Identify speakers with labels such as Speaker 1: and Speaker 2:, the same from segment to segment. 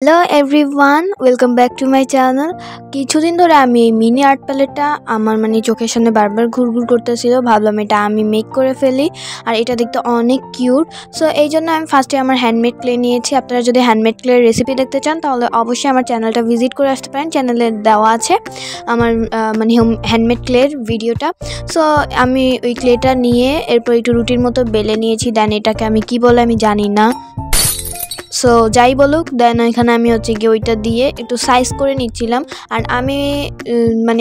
Speaker 1: Hello everyone, welcome back to my channel. কিছুদিন ধরে আমি এই মিনি আর্ট প্যালেটটা আমার চোখের সামনে বারবার ঘুরঘুর করতেছিল। ভাবলাম এটা আমি মেক করে ফেলি, আর এটা দেখতে অনেক কিউট। সো এই জন্য আমি ফার্স্টে আমার হ্যান্ডমেড ক্লে নিয়েছি। আপনারা যদি হ্যান্ডমেড ক্লের রেসিপি দেখতে চান তাহলে অবশ্যই আমার চ্যানেলটা ভিজিট করে আসতে পারেন। চ্যানেলে দেওয়া আছে আমার হ্যান্ডমেড ক্লের ভিডিওটা। সো আমি ওই ক্লেটা নিয়ে এরপর একটু রুটির মতো বেলে নিয়েছি। দেন এটাকে আমি কি বলে আমি জানি না, সো যাই বলুক, দেন এখানে আমি গিয়ে ওইটা দিয়ে একটু সাইজ করে নিচ্ছিলাম। আর আমি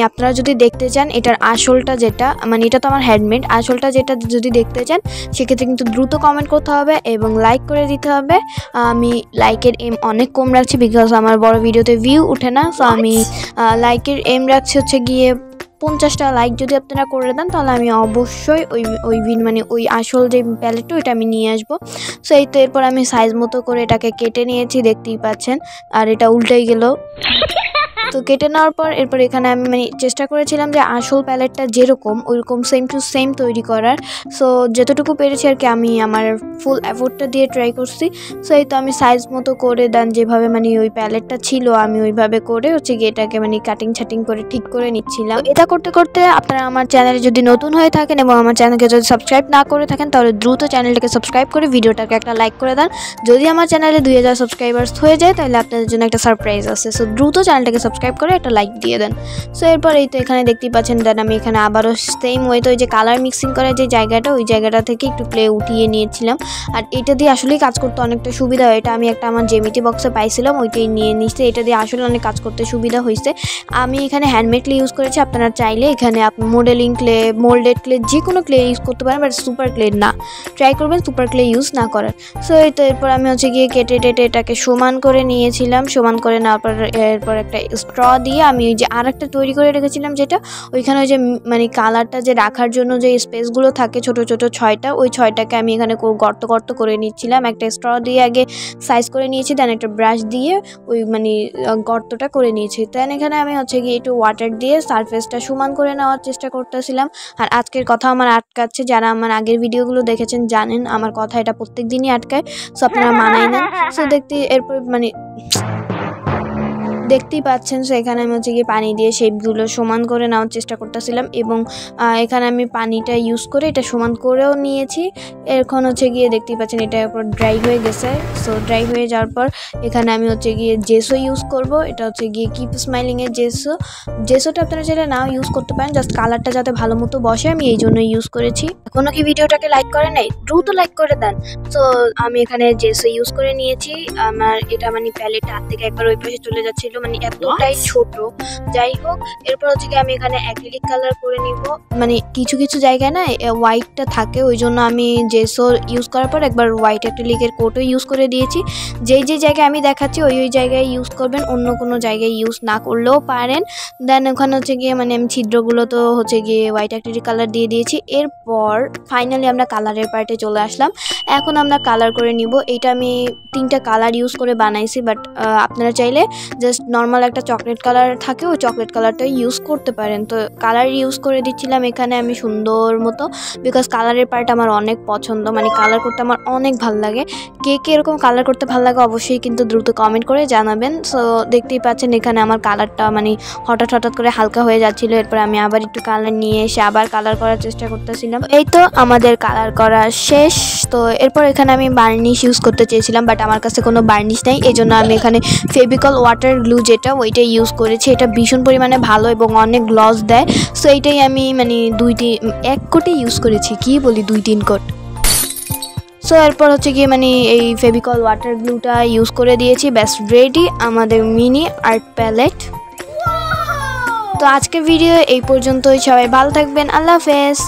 Speaker 1: আপনারা যদি দেখতে চান এটার আসলটা যেটা এটা তো আমার হ্যান্ডমেড, আসলটা যেটা যদি দেখতে চান সেক্ষেত্রে কিন্তু দ্রুত কমেন্ট করতে হবে এবং লাইক করে দিতে হবে। আমি লাইকের এম অনেক কম রাখছি বিকজ আমার বড় ভিডিওতে ভিউ উঠে না। সো আমি লাইকের এম রাখছি গিয়ে 50টা লাইক যদি আপনারা করে দেন তাহলে আমি অবশ্যই ওই আসল যে প্যালেটটা ওইটা আমি নিয়ে আসবো। সো এই তো এরপর আমি সাইজ মতো করে এটাকে কেটে নিয়েছি, দেখতেই পাচ্ছেন। আর এটা উল্টেই গেল। তো কেটে নেওয়ার পর এরপর এখানে আমি চেষ্টা করেছিলাম যে আসল প্যালেটটা যেরকম ওইরকম সেম টু সেম তৈরি করার। সো যতটুকু পেরেছি আর কি আমি আমার ফুল এফোর্টটা দিয়ে ট্রাই করছি। সো এই তো আমি সাইজ মতো করে দেন যেভাবে ওই প্যালেটটা ছিল আমি ওইভাবে করে গিয়ে এটাকে কাটিং ছাটিং করে ঠিক করে নিচ্ছিলাম। এটা করতে করতে আপনারা আমার চ্যানেলে যদি নতুন হয়ে থাকেন এবং আমার চ্যানেলকে যদি সাবস্ক্রাইব না করে থাকেন তাহলে দ্রুত চ্যানেলটাকে সাবস্ক্রাইব করে ভিডিওটাকে একটা লাইক করে দেন। যদি আমার চ্যানেলে 2000 সাবস্ক্রাইবার্স হয়ে যায় তাহলে আপনাদের জন্য একটা সারপ্রাইজ আছে। সো দ্রুত চ্যানেলটাকে সাবস্ক্রাইব করে একটা লাইক দিয়ে দেন। সো এরপর এই তো এখানে দেখতেই পাচ্ছেন, দেন আমি এখানে আবারও সেম ওয়েতে ওই যে কালার মিক্সিং করার যে জায়গাটা ওই জায়গাটা থেকে একটু ক্লে উঠিয়ে নিয়েছিলাম। আর এটা দিয়ে আসলেই কাজ করতে অনেকটা সুবিধা হয়। এটা আমি একটা আমার জেমিটি বক্সে পাইছিলাম, ওইটাই নিয়ে নিচ্ছে। এটা দিয়ে আসলে অনেক কাজ করতে সুবিধা হয়েছে। আমি এখানে হ্যান্ডমেড ক্লে ইউজ করেছি। আপনারা চাইলে এখানে মডেলিং ক্লে, মোল্ডেড ক্লে যে কোনো ক্লে ইউজ করতে পারেন, বাট সুপার ক্লে না, ট্রাই করবেন সুপার ক্লে ইউজ না করার। সো এই তো এরপর আমি গিয়ে কেটে এটাকে সমান করে নিয়েছিলাম। সমান করে নেওয়ার পর এরপর একটা স্ট্র দিয়ে আমি ওই যে আর একটা তৈরি করে রেখেছিলাম যেটা ওইখানে ওই যে কালারটা যে রাখার জন্য যে স্পেসগুলো থাকে ছোট ছোট 6টা, ওই 6টাকে আমি এখানে গর্ত করে নিচ্ছিলাম। একটা স্ট্র দিয়ে আগে সাইজ করে নিয়েছি, দেন একটা ব্রাশ দিয়ে ওই গর্তটা করে নিয়েছি। দেন এখানে আমি গিয়ে একটু ওয়াটার দিয়ে সারফেসটা সমান করে নেওয়ার চেষ্টা করতেছিলাম। আর আজকের কথা আমার আটকাচ্ছে, যারা আমার আগের ভিডিওগুলো দেখেছেন জানেন আমার কথা এটা প্রত্যেক দিনই আটকায়। সো আপনারা মানাই নেন। সো এরপর দেখতেই পাচ্ছেন। সো এখানে আমি গিয়ে পানি দিয়ে শেপগুলো সমান করে নেওয়ার চেষ্টা করতেছিলাম এবং এখানে আমি পানিটা ইউজ করে এটা সমান করেও নিয়েছি। এখন গিয়ে দেখতেই পাচ্ছেন এটা এরপর ড্রাই হয়ে গেছে। সো ড্রাই হয়ে যাওয়ার পর এখানে আমি গিয়ে জেসো ইউজ করব। এটা গিয়ে কিপ স্মাইলিংয়ের জেসোটা আপনারা চাইলে নাও ইউজ করতে পারেন, জাস্ট কালারটা যাতে ভালো মতো বসে আমি এই জন্য ইউজ করেছি। এখনও কি ভিডিওটাকে লাইক করে নেই? দ্রুত লাইক করে দেন। সো আমি এখানে জেসো ইউজ করে নিয়েছি। আমার এটা প্যালেট হাত থেকে একবার ওই পাশে চলে যাচ্ছিল, এতটাই ছোট। যাই হোক, এরপর আমি এখানে অ্যাক্রিলিক কালার করে নিব। কিছু কিছু জায়গায় না হোয়াইটটা থাকে, ওই জন্য আমি জেসো ইউজ করার পর একবার হোয়াইট অ্যাক্রিলিকের কোটও ইউজ করে দিয়েছি। যেই জায়গায় আমি দেখাচ্ছি ওই জায়গায় ইউজ করবেন, অন্য কোনো জায়গায় ইউজ না করলেও পারেন। দেন ওখানে গিয়ে আমি ছিদ্রগুলো তো গিয়ে হোয়াইট অ্যাক্রিলিক কালার দিয়ে দিয়েছি। এরপর ফাইনালি আমরা কালারের পার্টে চলে আসলাম। এখন আমরা কালার করে নিব। এইটা আমি 3টা কালার ইউজ করে বানাইছি, বাট আপনারা চাইলে জাস্ট নর্মাল একটা চকলেট কালার থাকে ওই চকলেট কালারটা ইউজ করতে পারেন। তো কালার ইউজ করে দিচ্ছিলাম এখানে আমি সুন্দর মতো, বিকজ কালারের পার্ট আমার অনেক পছন্দ। কালার করতে আমার অনেক ভালো লাগে। কে এরকম কালার করতে ভালো লাগে অবশ্যই কিন্তু দ্রুত কমেন্ট করে জানাবেন। সো দেখতেই পাচ্ছেন এখানে আমার কালারটা হঠাৎ করে হালকা হয়ে যাচ্ছিল। এরপর আমি আবার একটু কালার নিয়ে এসে আবার কালার করার চেষ্টা করতেছিলাম। এই তো আমাদের কালার করা শেষ। তো এরপর এখানে আমি বার্নিশ ইউজ করতে চেয়েছিলাম, বাট আমার কাছে কোনো বার্নিশ নেই, এই জন্য আমি এখানে ফেভিকল ওয়াটার গ্লু যেটা ওইটা ইউজ করেছি। এটা ভীষণ পরিমাণে ভালো এবং অনেক গ্লস দেয়। সো এইটাই আমি 1 কোটে ইউজ করেছি, কি বলি 2-3 কোট। সো এরপর গিয়ে এই ফেভিকল ওয়াটার গ্লুটা ইউজ করে দিয়েছি। ব্যাস রেডি আমাদের মিনি আর্ট প্যালেট। তো আজকের ভিডিও এই পর্যন্তই। সবাই ভালো থাকবেন। আল্লাহ হাফেজ।